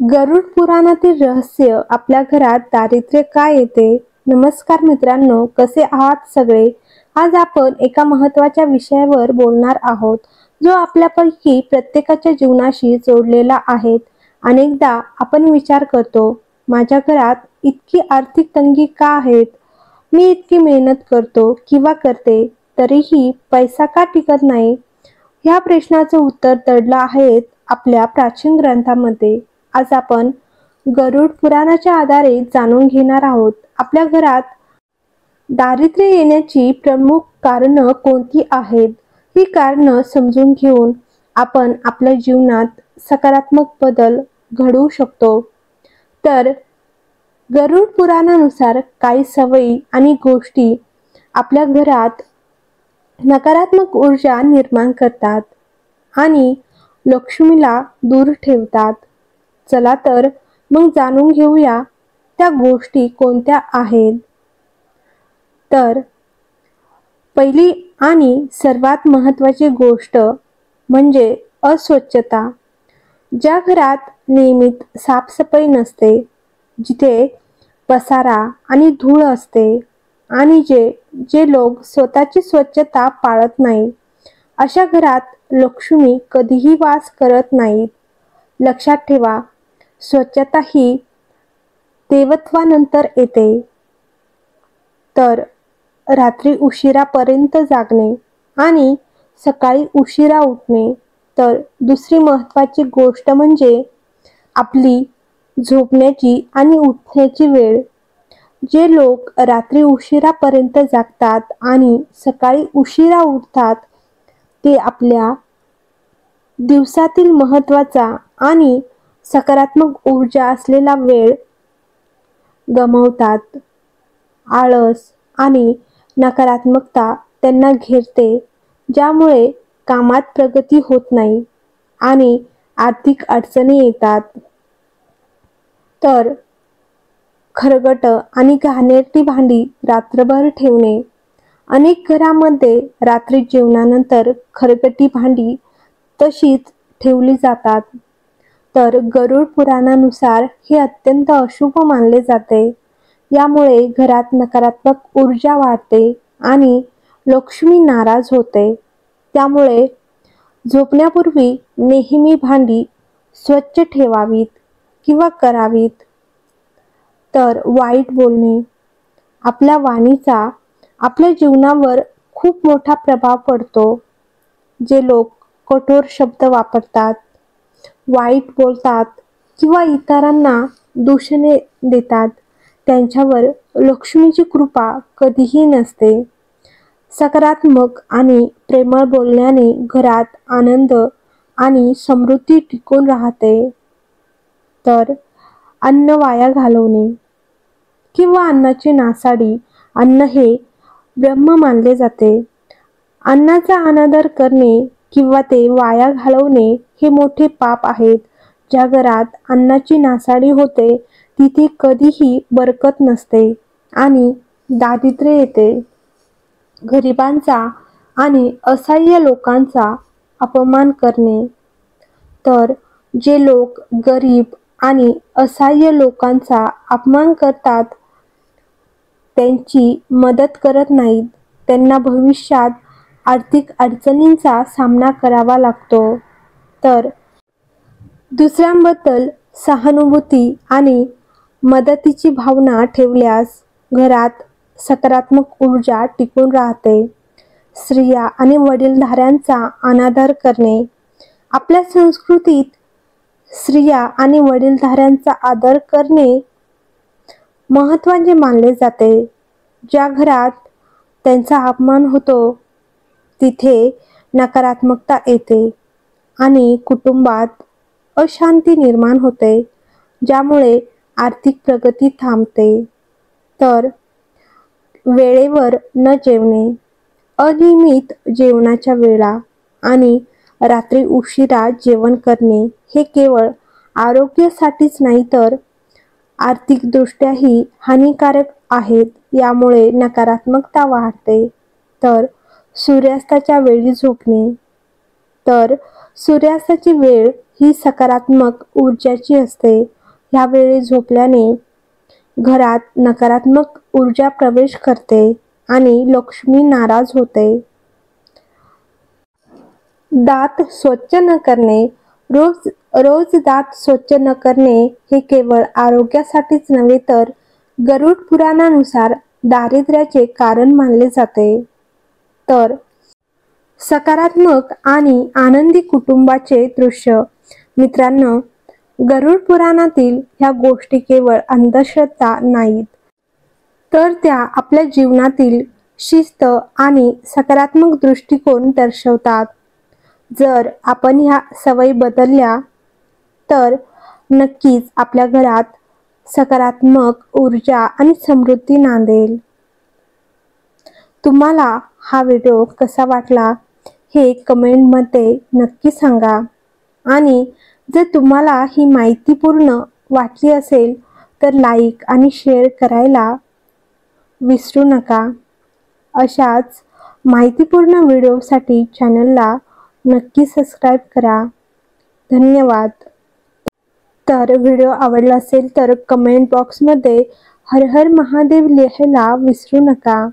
गरुड पुराणातील रहस्य आपल्या घरात दारिद्र्य का येते? नमस्कार मित्रांनो, कसे आहात सगळे? आज आपण एका महत्त्वाच्या विषयावर बोलणार आहोत, जो आपल्यापैकी प्रत्येकाच्या जीवनाशी जोडलेला आहे. अनेकदा आपण विचार करतो, माझ्या घरात इतकी आर्थिक तंगी का आहेत? मी इतकी मेहनत करतो किंवा करते, तरीही पैसा का टिकत नाही? ह्या प्रश्नाचं उत्तर दडलं आहे आपल्या प्राचीन ग्रंथामध्ये. आज आपण गरुड पुराणाच्या आधारे जाणून घेणार आहोत, आपल्या घरात दारिद्र्य येण्याची प्रमुख कारणं कोणती आहेत. ही कारणं समजून घेऊन आपण आपल्या जीवनात सकारात्मक बदल घडवू शकतो. तर गरुड पुराणानुसार काही सवयी आणि गोष्टी आपल्या घरात नकारात्मक ऊर्जा निर्माण करतात आणि लक्ष्मीला दूर ठेवतात. चला तर मग जाणून घेऊया त्या गोष्टी कोणत्या आहेत. तर पहिली आणि सर्वात महत्त्वाची गोष्ट म्हणजे अस्वच्छता. ज्या घरात नियमित साफसफाई नसते, जिथे पसारा आणि धूळ असते आणि जे लोक स्वतःची स्वच्छता पाळत नाही, अशा घरात लक्ष्मी कधीही वास करत नाहीत. लक्षात ठेवा, स्वच्छता ही देवत्वानंतर येते. तर रात्री उशिरापर्यंत जागणे आणि सकाळी उशिरा उठणे. तर दुसरी महत्त्वाची गोष्ट म्हणजे आपली झोपण्याची आणि उठण्याची वेळ. जे लोक रात्री उशिरापर्यंत जागतात आणि सकाळी उशिरा उठतात, ते आपल्या दिवसातील महत्त्वाचा आणि सकारात्मक ऊर्जा असलेला वेळ गमावतात. आळस आणि नकारात्मकता त्यांना घेरते, ज्यामुळे कामात प्रगती होत नाही आणि आर्थिक अडचणी येतात. तर खरकट आणि घाणेरडी भांडी रात्रभर ठेवणे. अनेक घरांमध्ये रात्री जेवणानंतर खरकटी भांडी तशीच ठेवली जातात. तर गरुड पुराणानुसार हे अत्यंत अशुभ मानले जाते. यामुळे घरात नकारात्मक ऊर्जा वाढते आणि लक्ष्मी नाराज होते. त्यामुळे झोपण्यापूर्वी नेहमी भांडी स्वच्छ ठेवावीत किंवा करावीत. तर वाईट बोलणे. आपल्या वाणीचा आपल्या जीवनावर खूप मोठा प्रभाव पडतो. जे लोक कठोर शब्द वापरतात, वाईट बोलतात किंवा इतरांना दूषणे देतात, त्यांच्यावर लक्ष्मीची कृपा कधीही नसते. सकारात्मक आणि प्रेमळ बोलण्याने घरात आनंद आणि समृद्धी टिकून राहते. तर अन्न वाया घालवणे किंवा अन्नाची नासाडी. अन्न हे ब्रह्म मानले जाते. अन्नाचा अनादर करणे किंवा ते वाया घालवणे हे मोठे पाप आहेत. ज्या घरात अन्नाची नासाडी होते, तिथे कधीही बरकत नसते आणि दारिद्र्य येते. गरिबांचा आणि असहाय्य लोकांचा अपमान करणे. तर जे लोक गरीब आणि असहाय्य लोकांचा अपमान करतात, त्यांची मदत करत नाहीत, त्यांना भविष्यात आर्थिक अडचणींचा सामना करावा लागतो. तर दुसऱ्यांबद्दल सहानुभूती आणि मदतीची भावना ठेवल्यास घरात सकारात्मक ऊर्जा टिकून राहते. स्त्रिया आणि वडीलधाऱ्यांचा अनादर करणे. आपल्या संस्कृतीत स्त्रिया आणि वडीलधाऱ्यांचा आदर करणे महत्त्वाचे मानले जाते. ज्या घरात त्यांचा अपमान होतो, तिथे नकारात्मकता येते आणि कुटुंबात अशांती निर्माण होते, ज्यामुळे आर्थिक प्रगती थांबते. तर वेळेवर न जेवणे. अनियमित जेवणाच्या वेळा आणि रात्री उशिरा जेवण करणे हे केवळ आरोग्यासाठीच नाही, तर आर्थिकदृष्ट्याही हानिकारक आहेत. यामुळे नकारात्मकता वाढते. तर सूर्यास्ताच्या वेळी झोपणे. तर सूर्यास्ताची वेळ ही सकारात्मक ऊर्जाची असते. यावेळी झोपल्याने घरात नकारात्मक ऊर्जा प्रवेश करते आणि लक्ष्मी नाराज होते. दात स्वच्छ न करणे. रोज रोज दात स्वच्छ न करणे हे केवळ आरोग्यासाठीच नव्हे तर गरुड पुराणानुसार दारिद्र्याचे कारण मानले जाते. तर सकारात्मक आणि आनंदी कुटुंबाचे दृश्य. मित्रांनो, गरुड पुराणातील ह्या गोष्टी केवळ अंधश्रद्धा नाहीत, तर त्या आपल्या जीवनातील शिस्त आणि सकारात्मक दृष्टिकोन दर्शवतात. जर आपण ह्या सवयी बदलल्या तर नक्कीच आपल्या घरात सकारात्मक ऊर्जा आणि समृद्धी नांदेल. तुम्हाला हा व्हिडिओ कसा वाटला हे कमेंटमध्ये नक्की सांगा. आणि जर तुम्हाला ही माहितीपूर्ण वाटली असेल तर लाईक आणि शेअर करायला विसरू नका. अशाच माहितीपूर्ण व्हिडिओसाठी चॅनलला नक्की सबस्क्राईब करा. धन्यवाद. तर व्हिडिओ आवडला असेल तर कमेंट बॉक्समध्ये हर हर महादेव लिहायला विसरू नका.